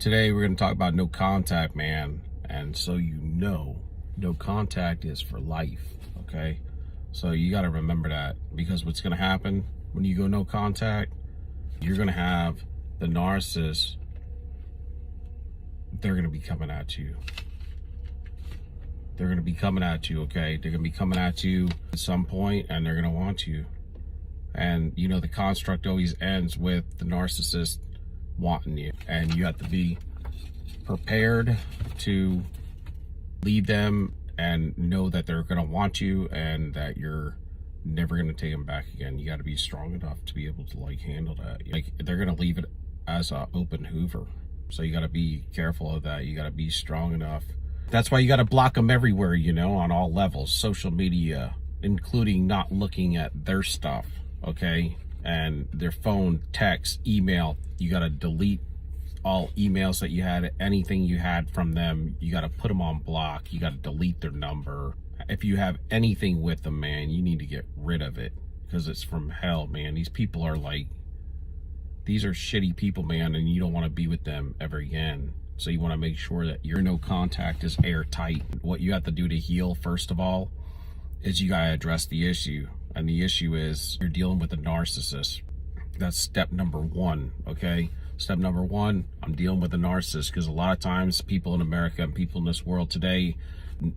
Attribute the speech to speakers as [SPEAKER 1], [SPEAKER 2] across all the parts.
[SPEAKER 1] Today we're going to talk about no contact, man. And so no contact is for life, okay? So you got to remember that, because what's going to happen when you go no contact, you're going to have the narcissist. They're going to be coming at you. They're going to be coming at you, okay? They're going to be coming at you at some point, and they're going to want you. And, you know, the construct always ends with the narcissist wanting you. And you have to be prepared to lead them and know that they're going to want you and that you're never going to take them back again. You got to be strong enough to be able to, like, handle that. Like, they're going to leave it as an open Hoover. So you got to be careful of that. You got to be strong enough. That's why you got to block them everywhere, you know, on all levels. Social media, including not looking at their stuff, okay? And their phone, text, email. You got to delete all emails that you had, anything you had from them. You got to put them on block. You got to delete their number. If you have anything with them, man, you need to get rid of it, because it's from hell, man. These people are like, these are shitty people, man, and you don't want to be with them ever again. So you want to make sure that your no contact is airtight. What you have to do to heal, first of all, is you got to address the issue. And the issue is you're dealing with a narcissist. That's step number one, okay? Step number one, I'm dealing with a narcissist, because a lot of times people in America and people in this world today,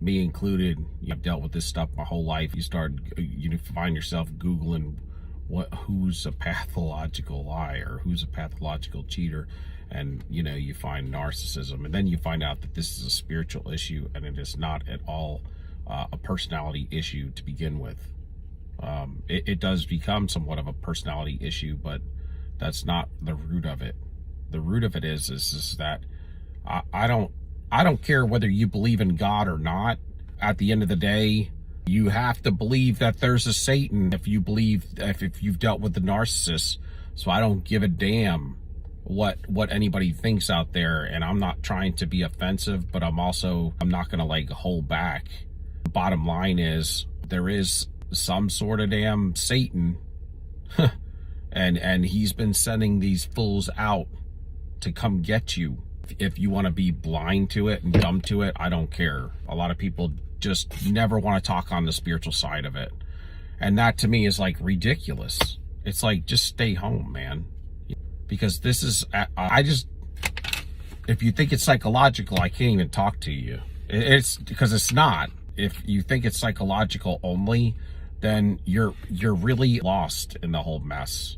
[SPEAKER 1] me included, I've dealt with this stuff my whole life. You find yourself Googling who's a pathological liar, who's a pathological cheater, and you know, you find narcissism, and then you find out that this is a spiritual issue, and it is not at all a personality issue to begin with. It does become somewhat of a personality issue, but that's not the root of it. The root of it is that I don't care whether you believe in God or not. At the end of the day, you have to believe that there's a Satan if you've dealt with the narcissist. So I don't give a damn what anybody thinks out there, and I'm not trying to be offensive, but I'm not gonna like hold back. The bottom line is there is some sort of damn Satan and he's been sending these fools out to come get you. If you want to be blind to it and dumb to it, I don't care. A lot of people just never want to talk on the spiritual side of it, and that to me is like ridiculous. It's like, just stay home, man, because this is if you think it's psychological, I can't even talk to you. It's because it's not. If you think it's psychological only, then you're really lost in the whole mess.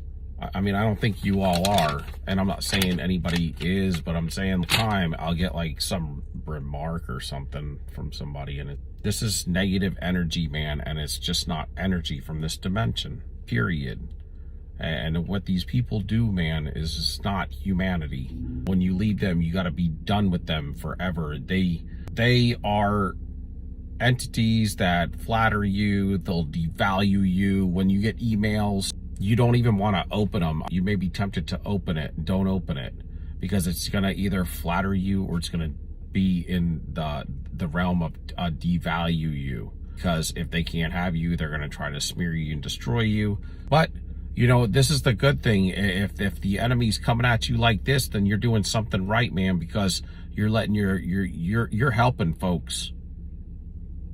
[SPEAKER 1] I mean, I don't think you all are, and I'm not saying anybody is, but I'm saying time I'll get like some remark or something from somebody, and this is negative energy, man, and it's just not energy from this dimension, period. And what these people do, man, is just not humanity. When you leave them, you got to be done with them forever. They are entities that flatter you. They'll devalue you. When you get emails, you don't even want to open them. You may be tempted to open it. Don't open it, because it's going to either flatter you or it's going to be in the realm of devalue you. Because if they can't have you, they're going to try to smear you and destroy you. But you know, this is the good thing. If the enemy's coming at you like this, then you're doing something right, man, because you're letting you're helping folks.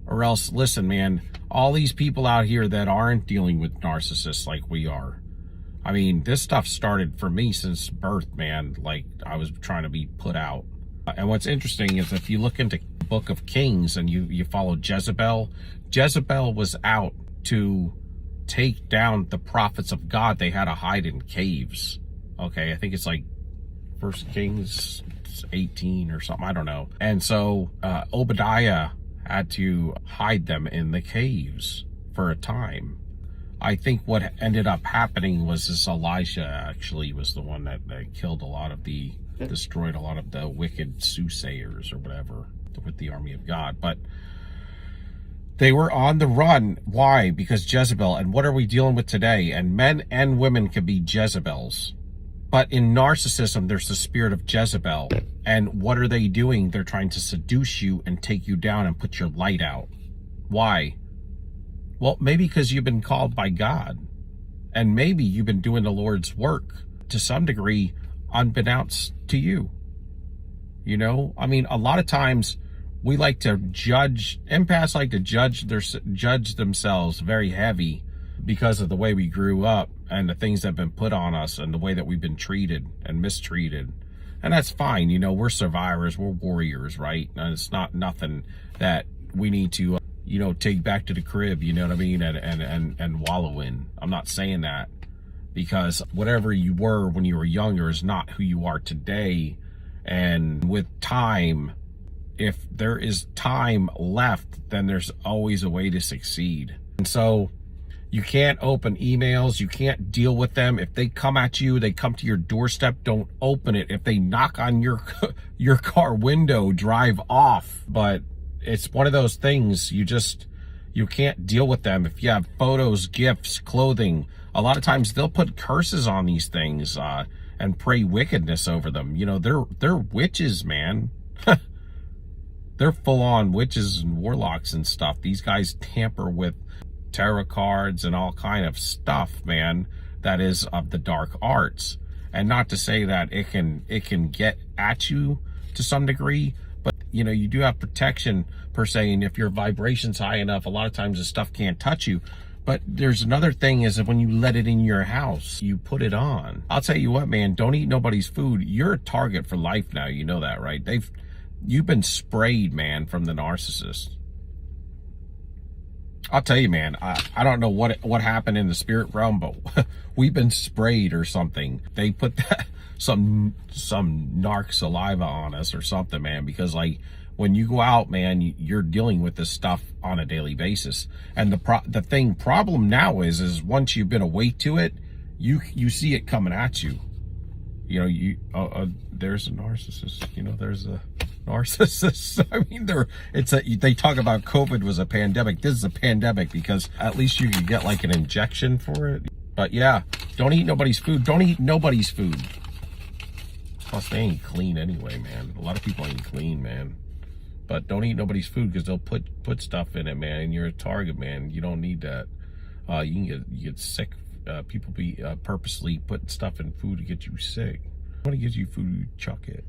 [SPEAKER 1] Or else, listen, man, all these people out here that aren't dealing with narcissists like we are. I mean, this stuff started for me since birth, man. Like, I was trying to be put out. And what's interesting is if you look into the Book of Kings and you follow Jezebel, Jezebel was out to take down the prophets of God. They had to hide in caves. Okay, I think it's like 1 Kings 18 or something. I don't know. And so Obadiah had to hide them in the caves for a time. I think what ended up happening was this Elisha actually was the one that killed destroyed a lot of the wicked soothsayers or whatever with the army of God. But they were on the run. Why? Because Jezebel. And what are we dealing with today? And men and women can be Jezebels. But in narcissism, there's the spirit of Jezebel. And what are they doing? They're trying to seduce you and take you down and put your light out. Why? Well, maybe because you've been called by God. And maybe you've been doing the Lord's work to some degree unbeknownst to you. You know, I mean, a lot of times we like to judge, empaths like to judge themselves very heavy because of the way we grew up and the things that have been put on us and the way that we've been treated and mistreated. And that's fine. You know, we're survivors, we're warriors, right? And it's not nothing that we need to, you know, take back to the crib, you know what I mean? And wallow in. I'm not saying that, because whatever you were when you were younger is not who you are today. And with time, if there is time left, then there's always a way to succeed. And so you can't open emails. You can't deal with them. If they come at you, they come to your doorstep, don't open it. If they knock on your car window, drive off. But it's one of those things, you can't deal with them. If you have photos, gifts, clothing, a lot of times they'll put curses on these things and pray wickedness over them. You know, they're witches, man. They're full-on witches and warlocks and stuff. These guys tamper with tarot cards and all kind of stuff, man, that is of the dark arts. And not to say that it can get at you to some degree, but you know, you do have protection per se, and if your vibration's high enough, a lot of times this stuff can't touch you. But there's another thing, is that when you let it in your house, you put it on. I'll tell you what, man, don't eat nobody's food. You're a target for life now. You know that, right? You've been sprayed, man, from the narcissist. I'll tell you, man, I don't know what happened in the spirit realm, but we've been sprayed or something. They put some narc saliva on us or something, man, because like when you go out, man, you're dealing with this stuff on a daily basis. And the problem now is once you've been awake to it, you see it coming at you. You know, there's a narcissist. You know, there's a narcissist. I mean, they talk about COVID was a pandemic. This is a pandemic because at least you can get like an injection for it. But yeah, don't eat nobody's food. Don't eat nobody's food. Plus, they ain't clean anyway, man. A lot of people ain't clean, man. But don't eat nobody's food because they'll put stuff in it, man. And you're a target, man. You don't need that. You get sick. People be purposely putting stuff in food to get you sick. When it gives you food, you chuck it.